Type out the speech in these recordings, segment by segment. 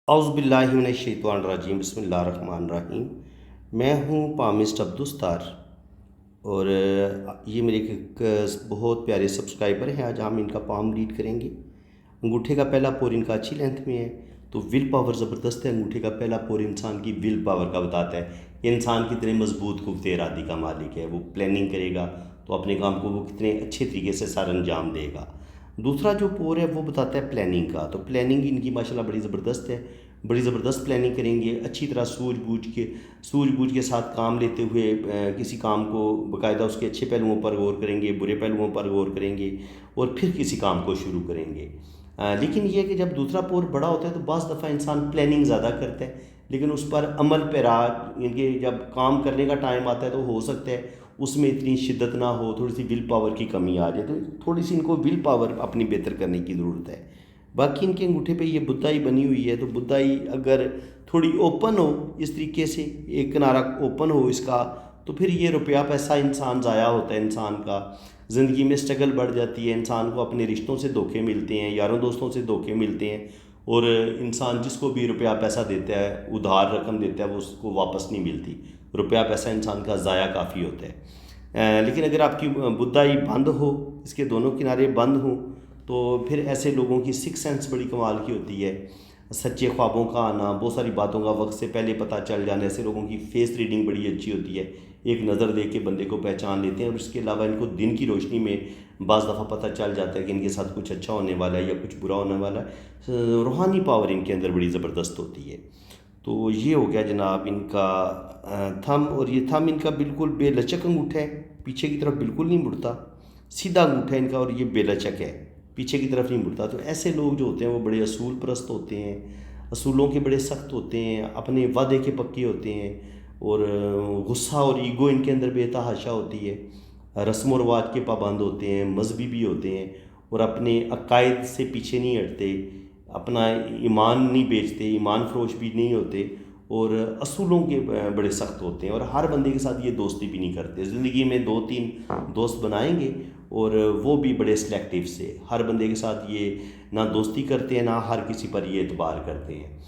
اعوذ باللہ من الشیطان الرجیم، بسم اللہ الرحمن الرحیم۔ میں ہوں پامسٹ عبدالستار اور یہ میرے ایک بہت پیارے سبسکرائبر ہیں۔ آج ہم ان کا پام ریڈ کریں گے۔ انگوٹھے کا پہلا پور ان کا اچھی لینتھ میں ہے، تو ول پاور زبردست ہے۔ انگوٹھے کا پہلا پور انسان کی ول پاور کا بتاتا ہے، یہ انسان کتنے مضبوط قوت ارادی کا مالک ہے۔ وہ پلاننگ کرے گا تو اپنے کام کو وہ کتنے اچھے طریقے سے سر انجام دے گا۔ دوسرا جو پور ہے وہ بتاتا ہے پلاننگ کا، تو پلاننگ ان کی ماشاءاللہ بڑی زبردست ہے، بڑی زبردست پلاننگ کریں گے، اچھی طرح سوجھ بوجھ کے ساتھ کام لیتے ہوئے کسی کام کو باقاعدہ اس کے اچھے پہلوؤں پر غور کریں گے، برے پہلوؤں پر غور کریں گے اور پھر کسی کام کو شروع کریں گے۔ لیکن یہ کہ جب دوسرا پور بڑا ہوتا ہے تو بعض دفعہ انسان پلاننگ زیادہ کرتا ہے لیکن اس پر عمل پیرا، یعنی کہ جب کام کرنے کا ٹائم آتا ہے تو ہو سکتا ہے اس میں اتنی شدت نہ ہو، تھوڑی سی ول پاور کی کمی آ جائے، تو تھوڑی سی ان کو ول پاور اپنی بہتر کرنے کی ضرورت ہے۔ باقی ان کے انگوٹھے پہ یہ بدھائی بنی ہوئی ہے، تو بدھائی اگر تھوڑی اوپن ہو، اس طریقے سے ایک کنارہ اوپن ہو اس کا، تو پھر یہ روپیہ پیسہ انسان ضائع ہوتا ہے، انسان کا زندگی میں سٹرگل بڑھ جاتی ہے، انسان کو اپنے رشتوں سے دھوکے ملتے ہیں، یاروں دوستوں سے دھوکے ملتے ہیں، اور انسان جس کو بھی روپیہ پیسہ دیتا ہے، ادھار رقم دیتا ہے، وہ اس کو واپس نہیں ملتی، روپیہ پیسہ انسان کا ضائع کافی ہوتا ہے۔ لیکن اگر آپ کی بدھائی بند ہو، اس کے دونوں کنارے بند ہوں، تو پھر ایسے لوگوں کی سکس سینس بڑی کمال کی ہوتی ہے، سچے خوابوں کا آنا، بہت ساری باتوں کا وقت سے پہلے پتہ چل جانا، ایسے لوگوں کی فیس ریڈنگ بڑی اچھی ہوتی ہے، ایک نظر دیکھ کے بندے کو پہچان لیتے ہیں، اور اس کے علاوہ ان کو دن کی روشنی میں بعض دفعہ پتہ چل جاتا ہے کہ ان کے ساتھ کچھ اچھا ہونے والا ہے یا کچھ برا ہونے والا ہے۔ روحانی پاور ان کے اندر بڑی زبردست ہوتی ہے۔ تو یہ ہو گیا جناب ان کا تھم، اور یہ تھم ان کا بالکل بے لچک انگوٹھا ہے، پیچھے کی طرف بالکل نہیں مڑتا، سیدھا انگوٹھا ہے ان کا، اور یہ بے لچک ہے، پیچھے کی طرف نہیں مڑتا۔ تو ایسے لوگ جو ہوتے ہیں وہ بڑے اصول پرست ہوتے ہیں، اصولوں کے بڑے سخت ہوتے ہیں، اپنے وعدے کے پکے ہوتے ہیں، اور غصہ اور ایگو ان کے اندر بے تحاشا ہوتی ہے، رسم و رواج کے پابند ہوتے ہیں، مذہبی بھی ہوتے ہیں، اور اپنے عقائد سے پیچھے نہیں ہٹتے، اپنا ایمان نہیں بیچتے، ایمان فروش بھی نہیں ہوتے، اور اصولوں کے بڑے سخت ہوتے ہیں، اور ہر بندے کے ساتھ یہ دوستی بھی نہیں کرتے۔ زندگی میں 2-3 دوست بنائیں گے اور وہ بھی بڑے سلیکٹیو سے، ہر بندے کے ساتھ یہ نہ دوستی کرتے ہیں، نہ ہر کسی پر یہ اعتبار کرتے ہیں۔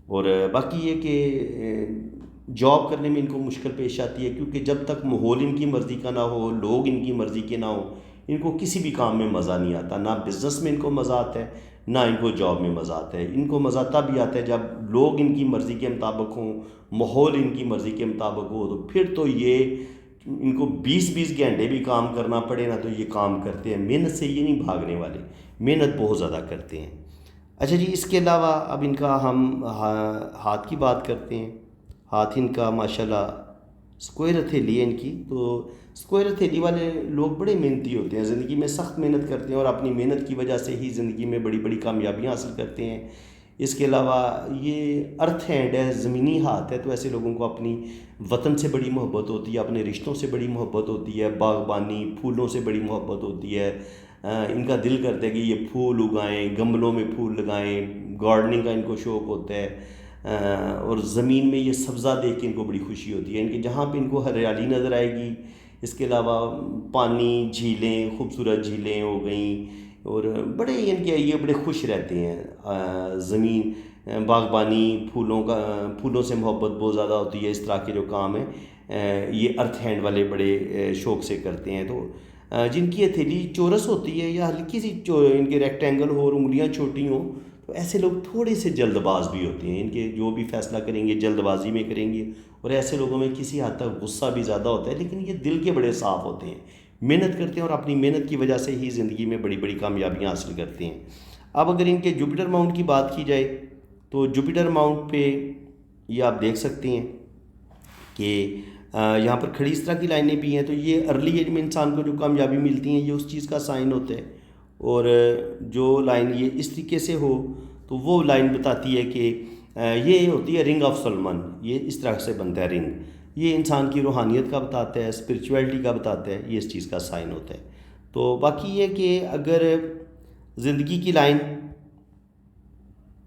اور باقی یہ کہ جاب کرنے میں ان کو مشکل پیش آتی ہے، کیونکہ جب تک ماحول ان کی مرضی کا نہ ہو، لوگ ان کی مرضی کے نہ ہو، ان کو کسی بھی کام میں مزہ نہیں آتا، نہ بزنس میں ان کو مزہ آتا ہے، نہ ان کو جاب میں مزہ آتا ہے۔ ان کو مزہ تب بھی آتا ہے جب لوگ ان کی مرضی کے مطابق ہوں، ماحول ان کی مرضی کے مطابق ہو، تو پھر تو یہ ان کو 20-20 گھنٹے بھی کام کرنا پڑے نا تو یہ کام کرتے ہیں، محنت سے یہ نہیں بھاگنے والے، محنت بہت زیادہ کرتے ہیں۔ اچھا جی، اس کے علاوہ اب ان کا ہم ہاتھ کی بات کرتے ہیں۔ ہاتھ ان کا ماشاءاللہ اسکوائر ہتھیلی ہے ان کی، تو اسکوائر ہتھیلی والے لوگ بڑے محنتی ہوتے ہیں، زندگی میں سخت محنت کرتے ہیں، اور اپنی محنت کی وجہ سے ہی زندگی میں بڑی بڑی کامیابیاں حاصل کرتے ہیں۔ اس کے علاوہ یہ ارتھ ہینڈ ہے، زمینی ہاتھ ہے، تو ایسے لوگوں کو اپنی وطن سے بڑی محبت ہوتی ہے، اپنے رشتوں سے بڑی محبت ہوتی ہے، باغبانی پھولوں سے بڑی محبت ہوتی ہے۔ ان کا دل کرتا ہے کہ یہ پھول اگائیں، گملوں میں پھول لگائیں، گارڈننگ کا ان کو شوق ہوتا ہے، اور زمین میں یہ سبزہ دیکھ کے ان کو بڑی خوشی ہوتی ہے، ان کہ جہاں پہ ان کو ہریالی نظر آئے گی، اس کے علاوہ پانی، جھیلیں، خوبصورت جھیلیں ہو گئیں، اور بڑے ان کے یہ بڑے خوش رہتے ہیں۔ زمین، باغبانی، پھولوں سے محبت بہت زیادہ ہوتی ہے، اس طرح کے جو کام ہیں یہ ارتھ ہینڈ والے بڑے شوق سے کرتے ہیں۔ تو جن کی ہتھیلی چورس ہوتی ہے یا ہلکی سی ان کے ریکٹینگل ہو اور انگلیاں چھوٹی ہوں، تو ایسے لوگ تھوڑے سے جلد باز بھی ہوتے ہیں، ان کے جو بھی فیصلہ کریں گے جلد بازی میں کریں گے، اور ایسے لوگوں میں کسی حد تک غصہ بھی زیادہ ہوتا ہے، لیکن یہ دل کے بڑے صاف ہوتے ہیں، محنت کرتے ہیں، اور اپنی محنت کی وجہ سے ہی زندگی میں بڑی بڑی کامیابیاں حاصل کرتے ہیں۔ اب اگر ان کے جوپیٹر ماؤنٹ کی بات کی جائے تو جوپیٹر ماؤنٹ پہ یہ آپ دیکھ سکتے ہیں کہ یہاں پر کھڑی اس طرح کی لائنیں بھی ہیں، تو یہ ارلی ایج میں انسان کو جو کامیابی ملتی ہیں یہ اس چیز کا سائن ہوتا ہے، اور جو لائن یہ اس طریقے سے ہو تو وہ لائن بتاتی ہے کہ یہ ہوتی ہے رنگ آف سلمان، یہ اس طرح سے بنتا ہے رنگ، یہ انسان کی روحانیت کا بتاتا ہے، اسپرچویلٹی کا بتاتا ہے، یہ اس چیز کا سائن ہوتا ہے۔ تو باقی یہ کہ اگر زندگی کی لائن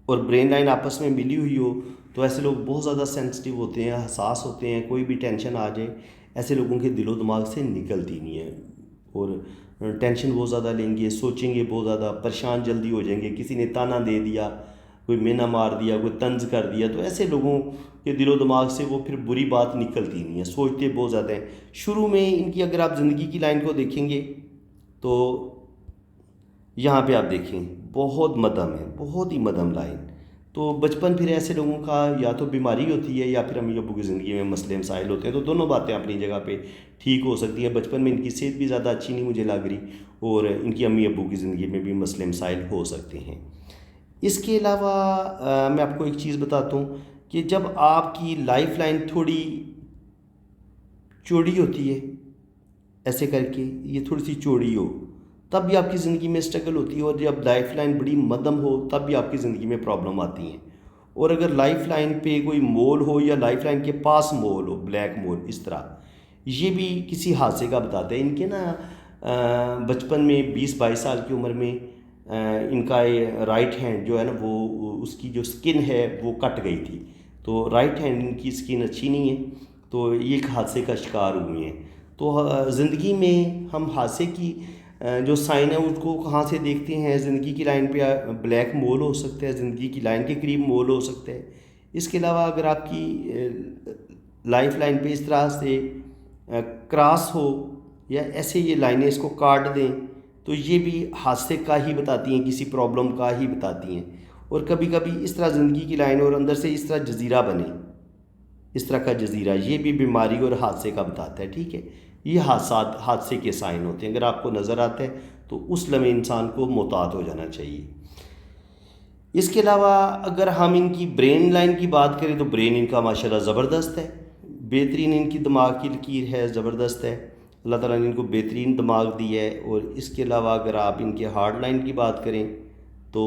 اور برین لائن آپس میں ملی ہوئی ہو تو ایسے لوگ بہت زیادہ سینسٹیو ہوتے ہیں، حساس ہوتے ہیں، کوئی بھی ٹینشن آ جائے ایسے لوگوں کے دل و دماغ سے نکلتی نہیں ہے، اور ٹینشن بہت زیادہ لیں گے، سوچیں گے بہت زیادہ، پریشان جلدی ہو جائیں گے، کسی نے تانا دے دیا کوئی مینا مار دیا، کوئی طنز کر دیا، تو ایسے لوگوں کے دل و دماغ سے وہ پھر بری بات نکلتی نہیں ہے، سوچتے بہت زیادہ ہیں شروع میں ان کی۔ اگر آپ زندگی کی لائن کو دیکھیں گے تو یہاں پہ آپ دیکھیں بہت مدھم ہے، بہت ہی مدھم لائن۔ تو بچپن پھر ایسے لوگوں کا یا تو بیماری ہوتی ہے یا پھر امی ابو کی زندگی میں مسئلے مسائل ہوتے ہیں، تو دونوں باتیں اپنی جگہ پہ ٹھیک ہو سکتی ہیں۔ بچپن میں ان کی صحت بھی زیادہ اچھی نہیں مجھے لگ رہی، اور ان کی امی ابو کی زندگی میں بھی مسئلے مسائل ہو سکتے ہیں۔ اس کے علاوہ میں آپ کو ایک چیز بتاتا ہوں کہ جب آپ کی لائف لائن تھوڑی چوڑی ہوتی ہے، ایسے کر کے یہ تھوڑی سی چوڑی ہو، تب بھی آپ کی زندگی میں اسٹرگل ہوتی ہے، اور جب لائف لائن بڑی مدھم ہو تب بھی آپ کی زندگی میں پرابلم آتی ہیں۔ اور اگر لائف لائن پہ کوئی مول ہو یا لائف لائن کے پاس مول ہو، بلیک مول، اس طرح، یہ بھی کسی حادثے کا بتاتا ہے۔ ان کے نا بچپن میں 20-22 سال کی عمر میں ان کا رائٹ ہینڈ جو ہے نا، وہ اس کی جو سکن ہے وہ کٹ گئی تھی، تو رائٹ ہینڈ ان کی سکن اچھی نہیں ہے، تو یہ ایک حادثے کا شکار ہوئے ہیں۔ تو زندگی میں ہم حادثے کی جو سائن ہے اس کو کہاں سے دیکھتے ہیں؟ زندگی کی لائن پہ بلیک مول ہو سکتا ہے، زندگی کی لائن کے قریب مول ہو سکتا ہے۔ اس کے علاوہ اگر آپ کی لائف لائن پہ اس طرح سے کراس ہو یا ایسے یہ لائنیں اس کو کاٹ دیں، تو یہ بھی حادثے کا ہی بتاتی ہیں، کسی پرابلم کا ہی بتاتی ہیں۔ اور کبھی کبھی اس طرح زندگی کی لائن اور اندر سے اس طرح جزیرہ بنے، اس طرح کا جزیرہ، یہ بھی بیماری اور حادثے کا بتاتا ہے، ٹھیک ہے؟ یہ حادثے کے سائن ہوتے ہیں۔ اگر آپ کو نظر آتا ہے تو اس لمحے انسان کو محتاط ہو جانا چاہیے۔ اس کے علاوہ اگر ہم ان کی برین لائن کی بات کریں تو برین ان کا ماشاءاللہ زبردست ہے، بہترین ان کی دماغ کی لکیر ہے، زبردست ہے، اللہ تعالیٰ نے ان کو بہترین دماغ دی ہے۔ اور اس کے علاوہ اگر آپ ان کے ہارٹ لائن کی بات کریں تو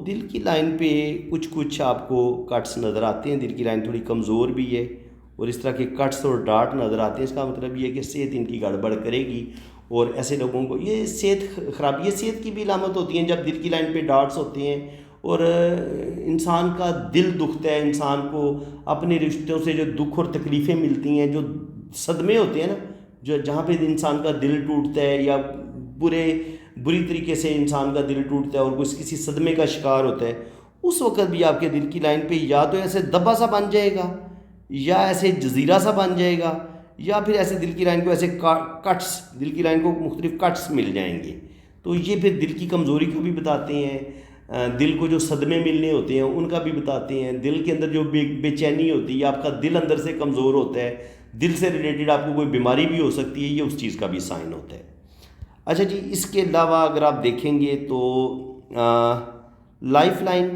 دل کی لائن پہ کچھ آپ کو کٹس نظر آتے ہیں، دل کی لائن تھوڑی کمزور بھی ہے، اور اس طرح کے کٹس اور ڈاٹ نظر آتے ہیں۔ اس کا مطلب یہ ہے کہ صحت ان کی گڑبڑ کرے گی، اور ایسے لوگوں کو یہ صحت خرابی، یہ صحت کی بھی علامت ہوتی ہیں جب دل کی لائن پہ ڈاٹس ہوتے ہیں، اور انسان کا دل دکھتا ہے، انسان کو اپنے رشتوں سے جو دکھ اور تکلیفیں ملتی ہیں، جو صدمے ہوتے ہیں نا، جہاں پہ انسان کا دل ٹوٹتا ہے یا بری طریقے سے انسان کا دل ٹوٹتا ہے اور کسی صدمے کا شکار ہوتا ہے، اس وقت بھی آپ کے دل کی لائن پہ یا تو ایسے دبا سا بن جائے گا، یا ایسے جزیرہ سا بن جائے گا، یا پھر ایسے دل کی لائن کو ایسے کٹس، دل کی لائن کو مختلف کٹس مل جائیں گے۔ تو یہ پھر دل کی کمزوری کو بھی بتاتے ہیں، دل کو جو صدمے ملنے ہوتے ہیں ان کا بھی بتاتے ہیں، دل کے اندر جو بے چینی ہوتی ہے، آپ کا دل اندر سے کمزور ہوتا ہے، دل سے ریلیٹڈ آپ کو کوئی بیماری بھی ہو سکتی ہے، یہ اس چیز کا بھی سائن ہوتا ہے۔ اچھا جی، اس کے علاوہ اگر آپ دیکھیں گے تو لائف لائن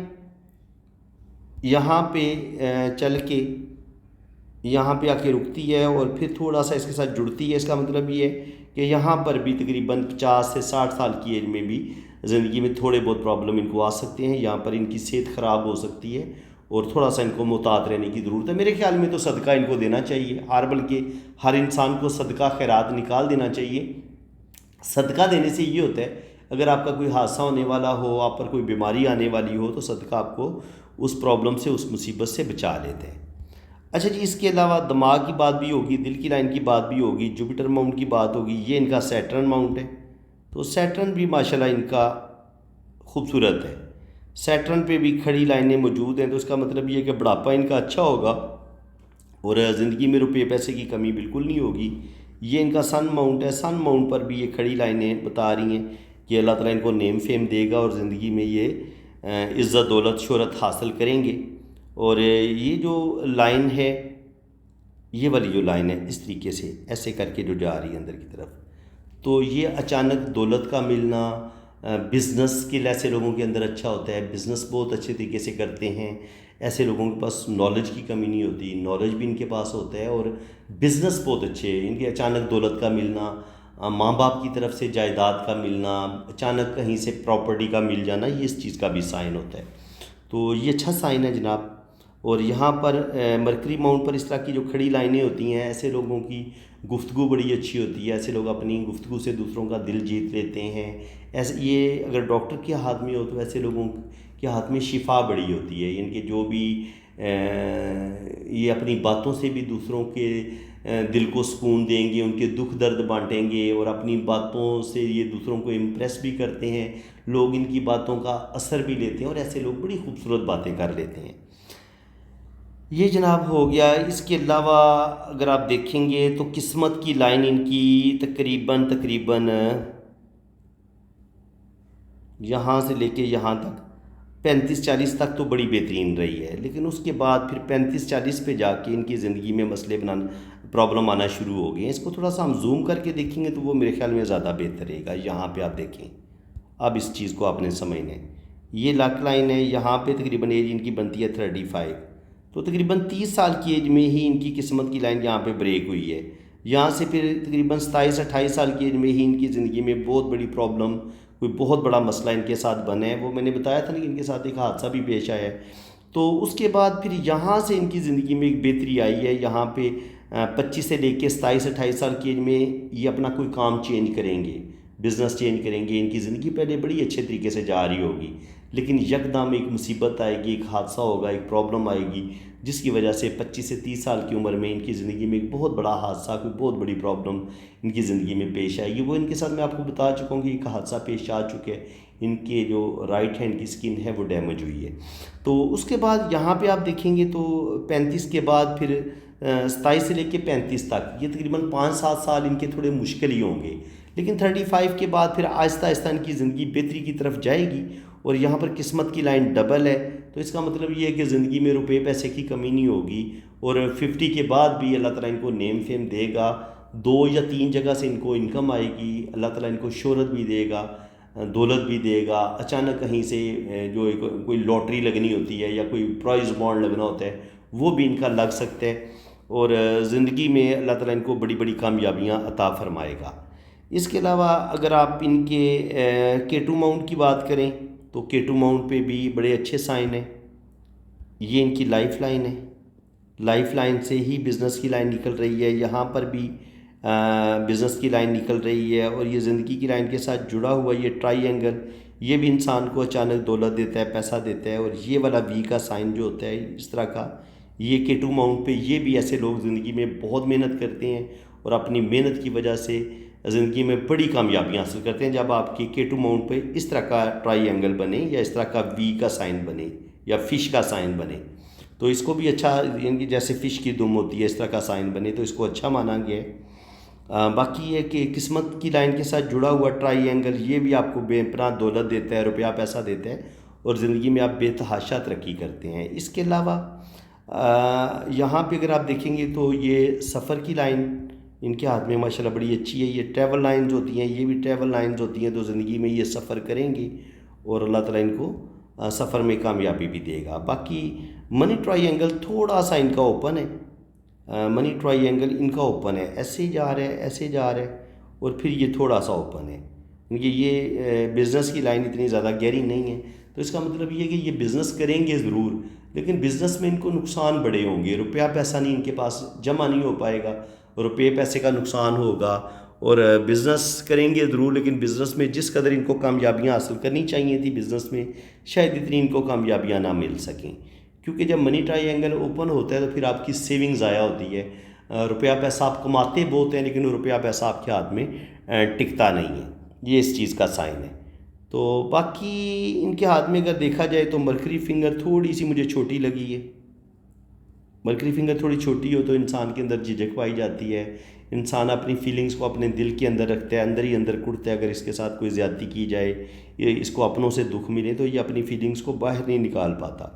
یہاں پہ چل کے یہاں پہ آ کے رکتی ہے اور پھر تھوڑا سا اس کے ساتھ جڑتی ہے۔ اس کا مطلب یہ ہے کہ یہاں پر بھی تقریباً 50 سے 60 سال کی ایج میں بھی زندگی میں تھوڑے بہت پرابلم ان کو آ سکتے ہیں، یہاں پر ان کی صحت خراب ہو سکتی ہے، اور تھوڑا سا ان کو محتاط رہنے کی ضرورت ہے۔ میرے خیال میں تو صدقہ ان کو دینا چاہیے، بلکہ ہر انسان کو صدقہ خیرات نکال دینا چاہیے۔ صدقہ دینے سے یہ ہوتا ہے، اگر آپ کا کوئی حادثہ ہونے والا ہو، آپ پر کوئی بیماری آنے والی ہو، تو صدقہ آپ کو اس پرابلم سے، اس مصیبت سے بچا لیتے ہیں۔ اچھا جی، اس کے علاوہ دماغ کی بات بھی ہوگی، دل کی لائن کی بات بھی ہوگی، جوپیٹر ماؤنٹ کی بات ہوگی، یہ ان کا سیٹرن ماؤنٹ ہے۔ تو سیٹرن بھی ماشاءاللہ ان کا خوبصورت ہے، سیٹرن پہ بھی کھڑی لائنیں موجود ہیں، تو اس کا مطلب یہ ہے کہ بڑھاپا ان کا اچھا ہوگا، اور زندگی میں روپے پیسے کی کمی بالکل نہیں ہوگی۔ یہ ان کا سن ماؤنٹ ہے، سن ماؤنٹ پر بھی یہ کھڑی لائنیں بتا رہی ہیں کہ اللہ تعالیٰ ان کو نیم فیم دے گا، اور زندگی میں یہ عزت دولت شہرت حاصل کریں گے۔ اور یہ جو لائن ہے، یہ والی جو لائن ہے اس طریقے سے ایسے کر کے جو جا رہی ہے اندر کی طرف، تو یہ اچانک دولت کا ملنا، بزنس اسکل ایسے لوگوں کے اندر اچھا ہوتا ہے، بزنس بہت اچھے طریقے سے کرتے ہیں، ایسے لوگوں کے پاس نالج کی کمی نہیں ہوتی، نالج بھی ان کے پاس ہوتا ہے، اور بزنس بہت اچھے ہیں ان کے۔ اچانک دولت کا ملنا، ماں باپ کی طرف سے جائیداد کا ملنا، اچانک کہیں سے پراپرٹی کا مل جانا، یہ اس چیز کا بھی سائن ہوتا ہے۔ تو یہ اچھا سائن ہے جناب۔ اور یہاں پر مرکری ماؤنٹ پر اس طرح کی جو کھڑی لائنیں ہوتی ہیں، ایسے لوگوں کی گفتگو بڑی اچھی ہوتی ہے، ایسے لوگ اپنی گفتگو سے دوسروں کا دل جیت لیتے ہیں۔ ایسے یہ اگر ڈاکٹر کے ہاتھ میں ہو تو ایسے لوگوں کے ہاتھ میں شفا بڑی ہوتی ہے، یعنی کہ جو بھی یہ اپنی باتوں سے بھی دوسروں کے دل کو سکون دیں گے، ان کے دکھ درد بانٹیں گے، اور اپنی باتوں سے یہ دوسروں کو امپریس بھی کرتے ہیں، لوگ ان کی باتوں کا اثر بھی لیتے ہیں، اور ایسے لوگ بڑی خوبصورت باتیں کر لیتے ہیں۔ یہ جناب ہو گیا۔ اس کے علاوہ اگر آپ دیکھیں گے تو قسمت کی لائن ان کی تقریباً یہاں سے لے کے یہاں تک 35-40 تک تو بڑی بہترین رہی ہے، لیکن اس کے بعد پھر 35-40 پہ جا کے ان کی زندگی میں مسئلے پرابلم آنا شروع ہو گئے ہیں۔ اس کو تھوڑا سا ہم زوم کر کے دیکھیں گے تو وہ میرے خیال میں زیادہ بہتر رہے گا۔ یہاں پہ آپ دیکھیں، اب اس چیز کو آپ نے سمجھنا ہے، یہ لک لائن ہے، یہاں پہ تقریباً ایج ان کی بنتی ہے 35، تو تقریباً 30 سال کی ایج میں ہی ان کی قسمت کی لائن یہاں پہ بریک ہوئی ہے۔ یہاں سے پھر تقریباً 27-28 سال کی ایج میں ہی ان کی زندگی میں بہت بڑی پرابلم، کوئی بہت بڑا مسئلہ ان کے ساتھ بنا ہے۔ وہ میں نے بتایا تھا نا کہ ان کے ساتھ ایک حادثہ بھی پیش آیا ہے، تو اس کے بعد پھر یہاں سے ان کی زندگی میں ایک بہتری آئی ہے۔ یہاں پہ 25 سے لے کے 27-28 سال کی ایج میں یہ اپنا کوئی کام چینج کریں گے، بزنس چینج کریں گے، ان کی زندگی پہلے بڑی اچھے طریقے سے جا رہی ہوگی، لیکن یکدم ایک مصیبت آئے گی، ایک حادثہ ہوگا، ایک پرابلم آئے گی، جس کی وجہ سے 25 سے 30 سال کی عمر میں ان کی زندگی میں ایک بہت بڑا حادثہ، کوئی بہت بڑی پرابلم ان کی زندگی میں پیش آئے گی۔ وہ ان کے ساتھ میں آپ کو بتا چکا ہوں کہ ایک حادثہ پیش آ چکا ہے، ان کے جو رائٹ ہینڈ کی سکن ہے وہ ڈیمیج ہوئی ہے۔ تو اس کے بعد یہاں پہ آپ دیکھیں گے تو 35 کے بعد پھر 27 سے لے کے 35 تک، یہ تقریباً 5-7 سال ان کے تھوڑے مشکل ہی ہوں گے، لیکن 35 کے بعد پھر آہستہ آہستہ ان کی زندگی بہتری کی طرف جائے گی، اور یہاں پر قسمت کی لائن ڈبل ہے، تو اس کا مطلب یہ ہے کہ زندگی میں روپے پیسے کی کمی نہیں ہوگی، اور 50 کے بعد بھی اللہ تعالیٰ ان کو نیم فیم دے گا، 2 یا 3 جگہ سے ان کو انکم آئے گی، اللہ تعالیٰ ان کو شہرت بھی دے گا، دولت بھی دے گا، اچانک کہیں سے جو کوئی لاٹری لگنی ہوتی ہے یا کوئی پرائز بانڈ لگنا ہوتا ہے وہ بھی ان کا لگ سکتا ہے، اور زندگی میں اللہ تعالیٰ ان کو بڑی بڑی کامیابیاں عطا فرمائے گا۔ اس کے علاوہ اگر آپ ان کے کیٹو ماؤنٹ کی بات کریں تو کیٹو ماؤنٹ پہ بھی بڑے اچھے سائن ہیں۔ یہ ان کی لائف لائن ہے، لائف لائن سے ہی بزنس کی لائن نکل رہی ہے، یہاں پر بھی بزنس کی لائن نکل رہی ہے، اور یہ زندگی کی لائن کے ساتھ جڑا ہوا یہ ٹرائی اینگل، یہ بھی انسان کو اچانک دولت دیتا ہے، پیسہ دیتا ہے، اور یہ والا وی کا سائن جو ہوتا ہے اس طرح کا، یہ کیٹو ماؤنٹ پہ یہ بھی ایسے لوگ زندگی میں بہت محنت کرتے ہیں، اور اپنی محنت کی وجہ سے زندگی میں بڑی کامیابیاں حاصل کرتے ہیں۔ جب آپ کی کیٹو ماؤنٹ پہ اس طرح کا ٹرائی اینگل بنے، یا اس طرح کا وی کا سائن بنے، یا فش کا سائن بنے، تو اس کو بھی اچھا، یعنی کہ جیسے فش کی دم ہوتی ہے اس طرح کا سائن بنے تو اس کو اچھا مانا گیا ہے۔ باقی یہ کہ قسمت کی لائن کے ساتھ جڑا ہوا ٹرائی اینگل یہ بھی آپ کو بے پناہ دولت دیتا ہے، روپیہ پیسہ دیتا ہے، اور زندگی میں آپ بے تحاشا ترقی کرتے ہیں۔ اس کے علاوہ یہاں پہ اگر آپ دیکھیں گے تو یہ سفر کی لائن ان کے ہاتھ میں ماشاءاللہ بڑی اچھی ہے۔ یہ ٹریول لائنز ہوتی ہیں، یہ بھی ٹریول لائنز ہوتی ہیں، تو زندگی میں یہ سفر کریں گے اور اللہ تعالیٰ ان کو سفر میں کامیابی بھی دے گا۔ باقی منی ٹرائی اینگل تھوڑا سا ان کا اوپن ہے، منی ٹرائی اینگل ان کا اوپن ہے، ایسے جا رہا ہے، ایسے جا رہا ہے، اور پھر یہ تھوڑا سا اوپن ہے، کیونکہ یہ بزنس کی لائن اتنی زیادہ گہری نہیں ہے، تو اس کا مطلب یہ ہے کہ یہ بزنس کریں گے ضرور، لیکن بزنس میں ان کو نقصان بڑے ہوں گے، روپیہ پیسہ نہیں ان کے پاس جمع نہیں ہو پائے گا، روپے پیسے کا نقصان ہوگا، اور بزنس کریں گے ضرور، لیکن بزنس میں جس قدر ان کو کامیابیاں حاصل کرنی چاہیے تھی بزنس میں، شاید اتنی ان کو کامیابیاں نہ مل سکیں، کیونکہ جب منی ٹرائی اینگل اوپن ہوتا ہے تو پھر آپ کی سیونگ ضائع ہوتی ہے، روپیہ پیسہ آپ کماتے بہت ہیں لیکن روپیہ پیسہ آپ کے ہاتھ میں ٹکتا نہیں ہے، یہ اس چیز کا سائن ہے۔ تو باقی ان کے ہاتھ میں اگر دیکھا جائے تو مرکری فنگر تھوڑی سی مجھے چھوٹی لگی ہے، مرکری فنگر تھوڑی چھوٹی ہو تو انسان کے اندر جھجک پائی جاتی ہے، انسان اپنی فیلنگز کو اپنے دل کے اندر رکھتا ہے، اندر ہی اندر کڑتا ہے، اگر اس کے ساتھ کوئی زیادتی کی جائے، یہ اس کو اپنوں سے دکھ ملے تو یہ اپنی فیلنگز کو باہر نہیں نکال پاتا۔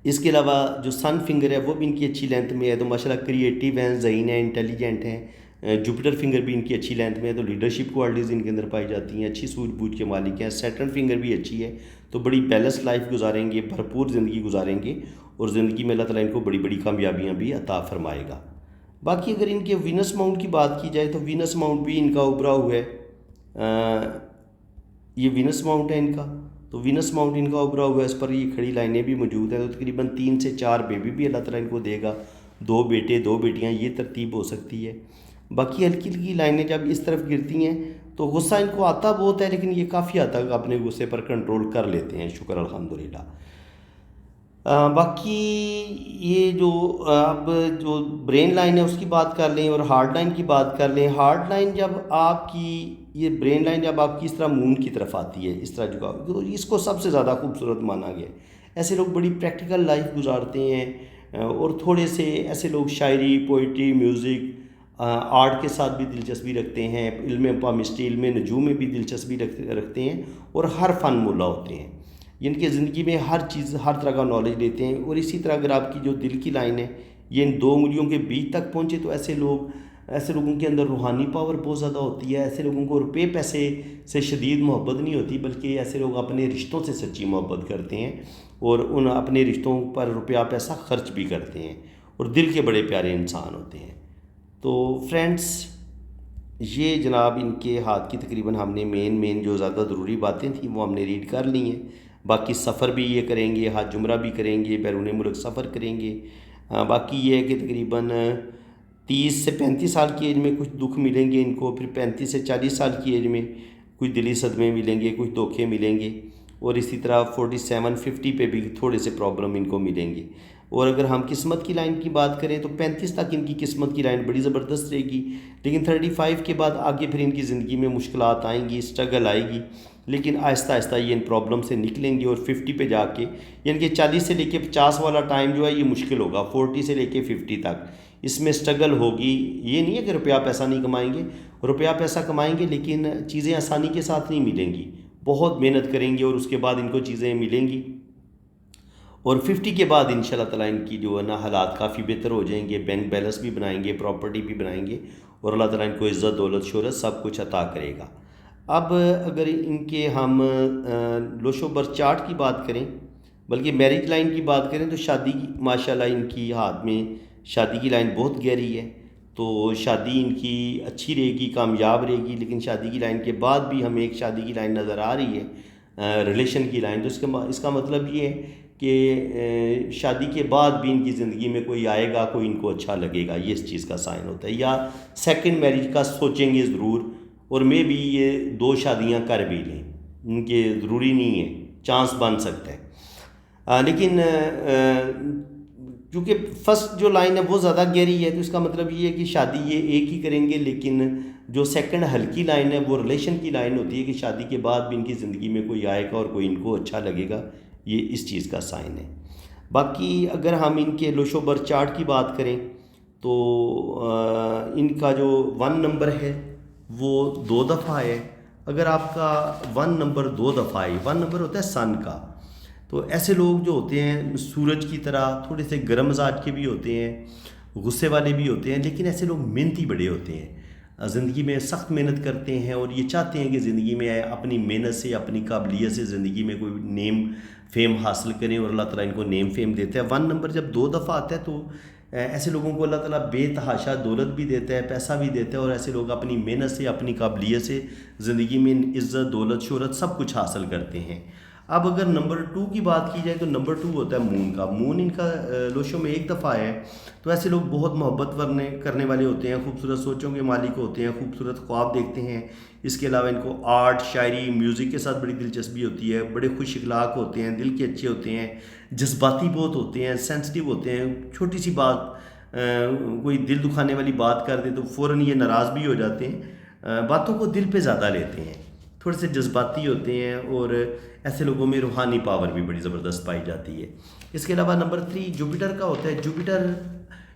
اس کے علاوہ جو سن فنگر ہے وہ بھی ان کی اچھی لینتھ میں ہے، تو ماشاءاللہ کریٹیو ہیں، ذہین ہیں، انٹیلیجنٹ ہیں۔ جوپٹر فنگر بھی ان کی اچھی لینتھ میں ہے، تو لیڈرشپ کوالٹیز ان کے اندر پائی جاتی ہیں، اچھی سوجھ بوجھ کے مالک ہیں۔ سیٹرن فنگر بھی اچھی ہے، تو بڑی بیلنس لائف گزاریں گے، بھرپور زندگی گزاریں گے، اور زندگی میں اللہ تعالیٰ ان کو بڑی بڑی کامیابیاں بھی عطا فرمائے گا۔ باقی اگر ان کے وینس ماؤنٹ کی بات کی جائے تو وینس ماؤنٹ بھی ان کا ابھرا ہوا ہے، یہ وینس ماؤنٹ ہے ان کا، تو وینس ماؤنٹ ان کا ابھرا ہوا ہے، اس پر یہ کھڑی لائنیں بھی موجود ہیں، تو تقریباً 3 سے 4 بیبی بھی اللہ تعالیٰ ان کو دے گا، 2 بیٹے 2 بیٹیاں، یہ ترتیب ہو سکتی ہے۔ باقی ہلکی ہلکی لائنیں جب اس طرف گرتی ہیں تو غصہ ان کو آتا بہت ہے، لیکن یہ کافی حد تک اپنے غصے پر کنٹرول کر لیتے ہیں، شکر الحمدللہ۔ باقی یہ جو اب جو برین لائن ہے اس کی بات کر لیں اور ہارڈ لائن کی بات کر لیں۔ ہارڈ لائن جب آپ کی، یہ برین لائن جب آپ کی اس طرح مون کی طرف آتی ہے، اس طرح جھکا، تو اس کو سب سے زیادہ خوبصورت مانا گیا ہے۔ ایسے لوگ بڑی پریکٹیکل لائف گزارتے ہیں، اور تھوڑے سے ایسے لوگ شاعری، پوئٹری، میوزک، آرٹ کے ساتھ بھی دلچسپی رکھتے ہیں، علم پامسٹری، علم نجوم میں بھی دلچسپی رکھتے ہیں، اور ہر فن مولا ہوتے ہیں، ان کی زندگی میں ہر چیز، ہر طرح کا نالج لیتے ہیں۔ اور اسی طرح اگر آپ کی جو دل کی لائن ہے یہ ان دو انگلیوں کے بیچ تک پہنچے تو ایسے لوگوں کے اندر روحانی پاور بہت زیادہ ہوتی ہے۔ ایسے لوگوں کو روپے پیسے سے شدید محبت نہیں ہوتی، بلکہ ایسے لوگ اپنے رشتوں سے سچی محبت کرتے ہیں، اور ان اپنے رشتوں پر روپیہ پیسہ خرچ بھی کرتے ہیں، اور دل کے بڑے پیارے انسان ہوتے ہیں۔ تو فرینڈس، یہ جناب ان کے ہاتھ کی تقریباً ہم نے مین جو زیادہ ضروری باتیں تھیں وہ ہم نے ریڈ کر لی ہیں۔ باقی سفر بھی یہ کریں گے، حج عمرہ بھی کریں گے، بیرون ملک سفر کریں گے۔ باقی یہ ہے کہ تقریباً 30 سے 35 سال کی ایج میں کچھ دکھ ملیں گے ان کو، پھر 35 سے 40 سال کی ایج میں کچھ دلی صدمے ملیں گے، کچھ دھوکے ملیں گے، اور اسی طرح 47-50 پہ بھی تھوڑے سے پرابلم ان کو ملیں گے۔ اور اگر ہم قسمت کی لائن کی بات کریں تو 35 تک ان کی قسمت کی لائن بڑی زبردست رہے گی، لیکن 35 کے بعد آگے پھر ان کی زندگی میں مشکلات آئیں گی، اسٹرگل آئے گی، لیکن آہستہ آہستہ یہ ان پرابلم سے نکلیں گے، اور 50 پہ جا کے، یعنی کہ 40 سے لے کے 50 والا ٹائم جو ہے یہ مشکل ہوگا، 40 سے لے کے 50 تک اس میں اسٹرگل ہوگی۔ یہ نہیں ہے کہ روپیہ پیسہ نہیں کمائیں گے، روپیہ پیسہ کمائیں گے، لیکن چیزیں آسانی کے ساتھ نہیں ملیں گی، بہت محنت کریں گے اور اس کے بعد ان کو چیزیں ملیں گی۔ اور 50 کے بعد ان شاء اللہ تعالیٰ ان کی جو ہے نا حالات کافی بہتر ہو جائیں گے، بینک بیلنس بھی بنائیں گے، پراپرٹی بھی بنائیں گے، اور اللہ تعالیٰ ان کو عزت، دولت، شہرت سب کچھ عطا کرے گا۔ اب اگر ان کے ہم لوش و برس چارٹ کی بات کریں، بلکہ میرج لائن کی بات کریں، تو شادی کی ماشاءاللہ ان کی ہاتھ میں شادی کی لائن بہت گہری ہے، تو شادی ان کی اچھی رہے گی، کامیاب رہے گی۔ لیکن شادی کی لائن کے بعد بھی ہمیں ایک شادی کی لائن نظر آ رہی ہے، ریلیشن کی لائن، تو اس کا مطلب یہ ہے کہ شادی کے بعد بھی ان کی زندگی میں کوئی آئے گا، کوئی ان کو اچھا لگے گا، یہ اس چیز کا سائن ہوتا ہے، یا سیکنڈ میرج کا سوچیں گے ضرور، اور میں بھی یہ 2 شادیاں کر بھی لیں، ان کے ضروری نہیں ہے، چانس بن سکتا ہے۔ لیکن کیونکہ فرسٹ جو لائن ہے وہ زیادہ گہری ہے، تو اس کا مطلب یہ ہے کہ شادی یہ ایک ہی کریں گے، لیکن جو سیکنڈ ہلکی لائن ہے وہ ریلیشن کی لائن ہوتی ہے کہ شادی کے بعد بھی ان کی زندگی میں کوئی آئے گا اور کوئی ان کو اچھا لگے گا، یہ اس چیز کا سائن ہے۔ باقی اگر ہم ان کے لوش و بر چارٹ کی بات کریں تو ان کا جو 1 نمبر ہے وہ 2 دفعہ ہے۔ اگر آپ کا 1 نمبر 2 دفعہ ہے، 1 نمبر ہوتا ہے سن کا، تو ایسے لوگ جو ہوتے ہیں سورج کی طرح تھوڑے سے گرم مزاج کے بھی ہوتے ہیں، غصے والے بھی ہوتے ہیں، لیکن ایسے لوگ محنتی بڑے ہوتے ہیں، زندگی میں سخت محنت کرتے ہیں، اور یہ چاہتے ہیں کہ زندگی میں اپنی محنت سے، اپنی قابلیت سے زندگی میں کوئی نیم فیم حاصل کریں، اور اللہ تعالیٰ ان کو نیم فیم دیتا ہے۔ 1 نمبر جب 2 دفعہ آتا ہے تو ایسے لوگوں کو اللہ تعالیٰ بے تحاشا دولت بھی دیتا ہے، پیسہ بھی دیتا ہے، اور ایسے لوگ اپنی محنت سے، اپنی قابلیت سے زندگی میں عزت، دولت، شہرت سب کچھ حاصل کرتے ہیں۔ اب اگر نمبر 2 کی بات کی جائے تو نمبر 2 ہوتا ہے مون کا۔ مون ان کا لوشوں میں 1 دفعہ ہے، تو ایسے لوگ بہت محبت کرنے والے ہوتے ہیں، خوبصورت سوچوں کے مالک ہوتے ہیں، خوبصورت خواب دیکھتے ہیں۔ اس کے علاوہ ان کو آرٹ، شاعری، میوزک کے ساتھ بڑی دلچسپی ہوتی ہے، بڑے خوش اخلاق ہوتے ہیں، دل کے اچھے ہوتے ہیں، جذباتی بہت ہوتے ہیں، سینسٹیو ہوتے ہیں، چھوٹی سی بات کوئی دل دکھانے والی بات کر دے تو فوراً یہ ناراض بھی ہو جاتے ہیں، باتوں کو دل پہ زیادہ لیتے ہیں، تھوڑے سے جذباتی ہوتے ہیں، اور ایسے لوگوں میں روحانی پاور بھی بڑی زبردست پائی جاتی ہے۔ اس کے علاوہ نمبر 3 جوپیٹر کا ہوتا ہے۔ جوپیٹر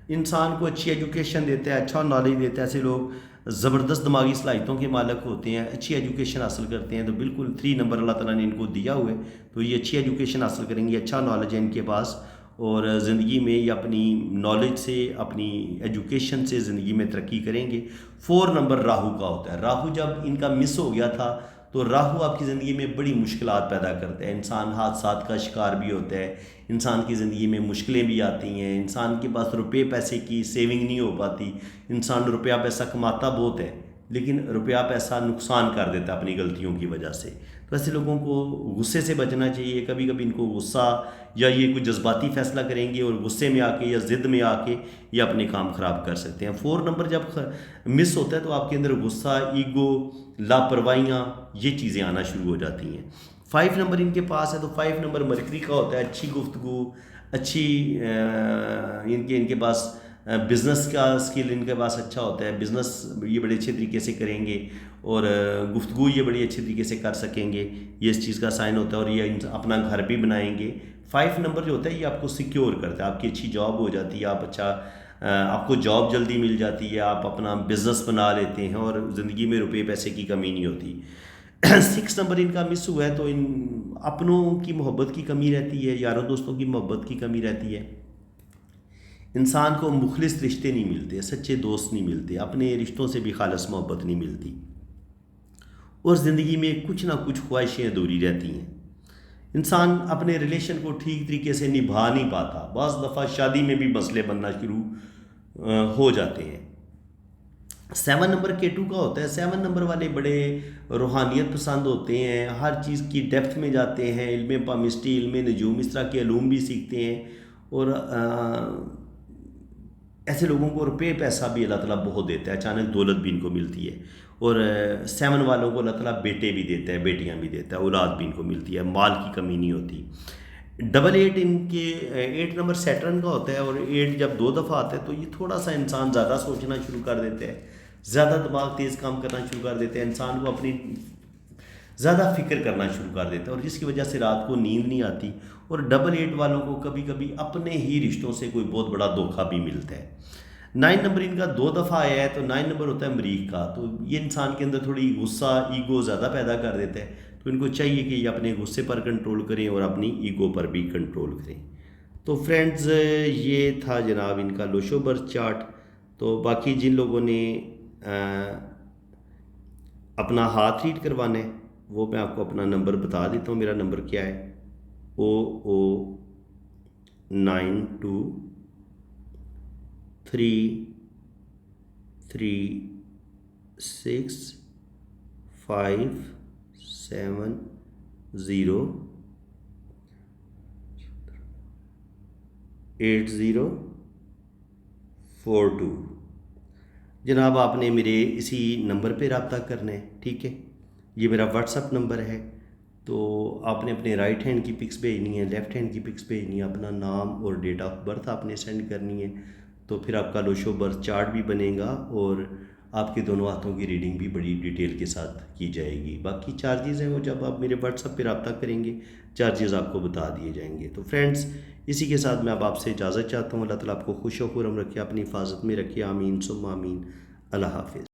انسان کو اچھی ایجوکیشن دیتا ہے، اچھا نالج دیتا ہے، ایسے لوگ زبردست دماغی صلاحیتوں کے مالک ہوتے ہیں، اچھی ایجوکیشن حاصل کرتے ہیں، تو بالکل 3 نمبر اللہ تعالیٰ نے ان کو دیا ہوا ہے، تو یہ اچھی ایجوکیشن حاصل کریں گے، اچھا نالج ہے ان کے پاس، اور زندگی میں یہ اپنی نالج سے، اپنی ایجوکیشن سے زندگی میں ترقی کریں گے۔ 4 نمبر راہو کا ہوتا ہے۔ راہو جب ان کا مس ہو گیا تھا تو راہو آپ کی زندگی میں بڑی مشکلات پیدا کرتا ہے، انسان حادثات کا شکار بھی ہوتا ہے، انسان کی زندگی میں مشکلیں بھی آتی ہیں، انسان کے پاس روپے پیسے کی سیونگ نہیں ہو پاتی، انسان روپیہ پیسہ کماتا بہت ہے لیکن روپیہ پیسہ نقصان کر دیتا ہے اپنی غلطیوں کی وجہ سے۔ تو ایسے لوگوں کو غصے سے بچنا چاہیے، کبھی کبھی ان کو غصہ یا یہ کوئی جذباتی فیصلہ کریں گے اور غصے میں آ کے یا ضد میں آ کے یہ اپنے کام خراب کر سکتے ہیں۔ 4 نمبر جب مس ہوتا ہے تو آپ کے اندر غصہ، ایگو، لاپروائیاں، یہ چیزیں آنا شروع ہو جاتی ہیں۔ 5 نمبر ان کے پاس ہے تو 5 نمبر مرکری کا ہوتا ہے، اچھی گفتگو، اچھی ان کے پاس بزنس کا اسکل ان کے پاس اچھا ہوتا ہے، بزنس یہ بڑے اچھے طریقے سے کریں گے اور گفتگو یہ بڑی اچھے طریقے سے کر سکیں گے، یہ اس چیز کا سائن ہوتا ہے، اور یہ اپنا گھر بھی بنائیں گے۔ 5 نمبر جو ہوتا ہے یہ آپ کو سیکیور کرتا ہے، آپ کی اچھی جاب ہو جاتی ہے، آپ کو جاب جلدی مل جاتی ہے، آپ اپنا بزنس بنا لیتے ہیں اور زندگی میں روپے پیسے کی کمی نہیں ہوتی۔ 6 نمبر ان کا مس ہوا ہے تو ان اپنوں کی محبت کی کمی رہتی ہے، یاروں دوستوں کی محبت کی کمی رہتی ہے، انسان کو مخلص رشتے نہیں ملتے، سچے دوست نہیں ملتے، اپنے رشتوں سے بھی خالص محبت نہیں ملتی، اور زندگی میں کچھ نہ کچھ خواہشیں ادھوری رہتی ہیں، انسان اپنے ریلیشن کو ٹھیک طریقے سے نبھا نہیں پاتا، بعض دفعہ شادی میں بھی مسئلے بننا شروع ہو جاتے ہیں۔ 7 نمبر K2 کا ہوتا ہے، 7 نمبر والے بڑے روحانیت پسند ہوتے ہیں، ہر چیز کی ڈیپتھ میں جاتے ہیں، علم پامسٹری، علم نجوم، اس طرح کے علوم بھی سیکھتے ہیں، اور ایسے لوگوں کو روپے پیسہ بھی اللہ تعالیٰ بہت دیتا ہے، اچانک دولت بھی ان کو ملتی ہے، اور 7 والوں کو اللہ تعالیٰ بیٹے بھی دیتا ہے، بیٹیاں بھی دیتا ہے، اولاد بھی ان کو ملتی ہے، مال کی کمی نہیں ہوتی۔ 8 ان کے 8 نمبر سیٹرن کا ہوتا ہے، اور 8 جب 2 دفعہ آتا ہے تو یہ تھوڑا سا انسان زیادہ سوچنا شروع کر دیتا ہے، زیادہ دماغ تیز کام کرنا شروع کر دیتے ہیں، انسان کو اپنی زیادہ فکر کرنا شروع کر دیتا ہے، اور جس کی وجہ سے رات کو نیند نہیں آتی، اور 8 والوں کو کبھی کبھی اپنے ہی رشتوں سے کوئی بہت بڑا دھوکہ بھی ملتا ہے۔ 9 نمبر ان کا 2 دفعہ آیا ہے تو 9 نمبر ہوتا ہے مریخ کا، تو یہ انسان کے اندر تھوڑی غصہ، ایگو زیادہ پیدا کر دیتا ہے، تو ان کو چاہیے کہ یہ اپنے غصے پر کنٹرول کریں اور اپنی ایگو پر بھی کنٹرول کریں۔ تو فرینڈز یہ تھا جناب ان کا لوشو برتھ چارٹ۔ تو باقی جن لوگوں نے اپنا ہاتھ ریڈ کروانا ہے وہ میں آپ کو اپنا نمبر بتا دیتا ہوں، میرا نمبر کیا ہے 03236578042 جناب، آپ نے میرے اسی نمبر پہ رابطہ کرنا ہے، ٹھیک ہے؟ یہ میرا واٹس اپ نمبر ہے، تو آپ نے اپنے رائٹ ہینڈ کی پکس بھیجنی ہے، لیفٹ ہینڈ کی پکس بھیجنی ہے، اپنا نام اور ڈیٹ آف برتھ آپ نے سینڈ کرنی ہے، تو پھر آپ کا لوشو برتھ چارٹ بھی بنے گا اور آپ کے دونوں ہاتھوں کی ریڈنگ بھی بڑی ڈیٹیل کے ساتھ کی جائے گی۔ باقی چارجز ہیں وہ جب آپ میرے واٹس اپ پہ رابطہ کریں گے چارجز آپ کو بتا دیے جائیں گے۔ تو فرینڈز اسی کے ساتھ میں اب آپ سے اجازت چاہتا ہوں، اللہ تعالیٰ آپ کو خوش و خرم رکھے، اپنی حفاظت میں رکھے، آمین ثم آمین، اللہ حافظ۔